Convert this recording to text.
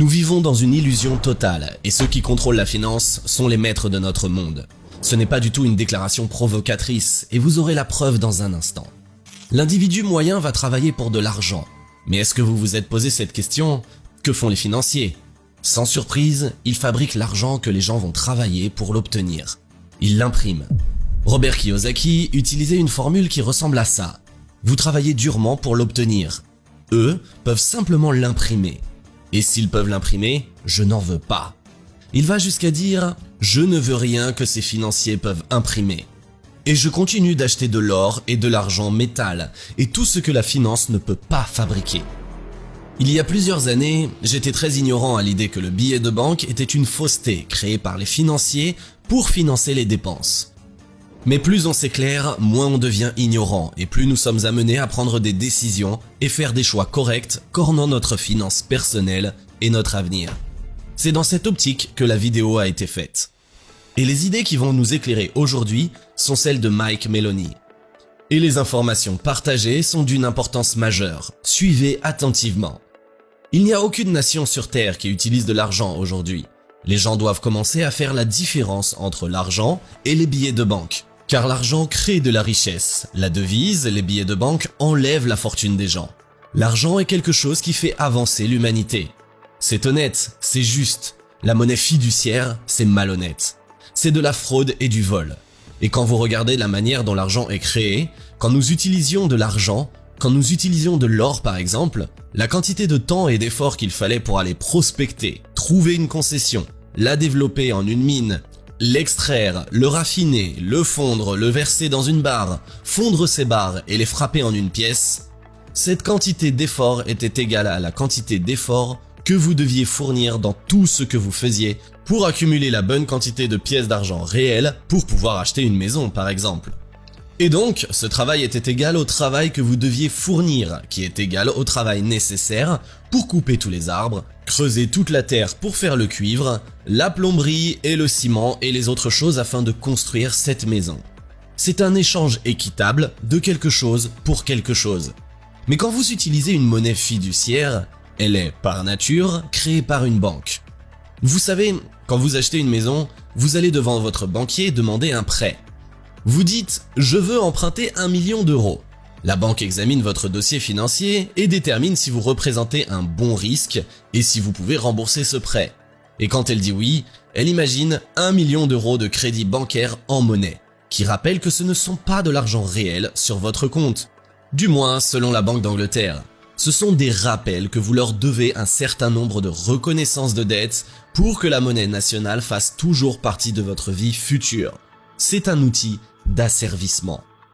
vivons dans une illusion totale et ceux qui contrôlent la finance sont les maîtres de notre monde. Ce n'est pas du tout une déclaration provocatrice et vous aurez la preuve dans un instant. L'individu moyen va travailler pour de l'argent. Mais est-ce que vous vous êtes posé cette question? Que font les financiers? Sans surprise, ils fabriquent l'argent que les gens vont travailler pour l'obtenir. Ils l'impriment. Robert Kiyosaki utilisait une formule qui ressemble à ça. Vous travaillez durement pour l'obtenir. Eux peuvent simplement l'imprimer. Et s'ils peuvent l'imprimer, je n'en veux pas. Il va jusqu'à dire « Je ne veux rien que ces financiers peuvent imprimer. Et je continue d'acheter de l'or et de l'argent métal et tout ce que la finance ne peut pas fabriquer. » Il y a plusieurs années, j'étais très ignorant à l'idée que le billet de banque était une fausseté créée par les financiers pour financer les dépenses. Mais plus on s'éclaire, moins on devient ignorant et plus nous sommes amenés à prendre des décisions et faire des choix corrects cornant notre finance personnelle et notre avenir. C'est dans cette optique que la vidéo a été faite. Et les idées qui vont nous éclairer aujourd'hui sont celles de Mike Maloney. Et les informations partagées sont d'une importance majeure. Suivez attentivement. Il n'y a aucune nation sur Terre qui utilise de l'argent aujourd'hui. Les gens doivent commencer à faire la différence entre l'argent et les billets de banque. Car l'argent crée de la richesse. La devise, les billets de banque enlèvent la fortune des gens. L'argent est quelque chose qui fait avancer l'humanité. C'est honnête, c'est juste. La monnaie fiduciaire, c'est malhonnête. C'est de la fraude et du vol. Et quand vous regardez la manière dont l'argent est créé, quand nous utilisions de l'argent, quand nous utilisions de l'or par exemple, la quantité de temps et d'efforts qu'il fallait pour aller prospecter, trouver une concession, la développer en une mine, l'extraire, le raffiner, le fondre, le verser dans une barre, fondre ces barres et les frapper en une pièce, cette quantité d'efforts était égale à la quantité d'efforts que vous deviez fournir dans tout ce que vous faisiez pour accumuler la bonne quantité de pièces d'argent réelles pour pouvoir acheter une maison par exemple. Et donc, ce travail était égal au travail que vous deviez fournir, qui est égal au travail nécessaire pour couper tous les arbres, creuser toute la terre pour faire le cuivre, la plomberie et le ciment et les autres choses afin de construire cette maison. C'est un échange équitable de quelque chose pour quelque chose. Mais quand vous utilisez une monnaie fiduciaire, elle est, par nature, créée par une banque. Vous savez, quand vous achetez une maison, vous allez devant votre banquier demander un prêt. Vous dites « Je veux emprunter 1 million d'euros ». La banque examine votre dossier financier et détermine si vous représentez un bon risque et si vous pouvez rembourser ce prêt. Et quand elle dit oui, elle imagine 1 million d'euros de crédit bancaire en monnaie, qui rappelle que ce ne sont pas de l'argent réel sur votre compte. Du moins, selon la Banque d'Angleterre. Ce sont des rappels que vous leur devez un certain nombre de reconnaissances de dettes pour que la monnaie nationale fasse toujours partie de votre vie future. C'est un outil d'asservissement.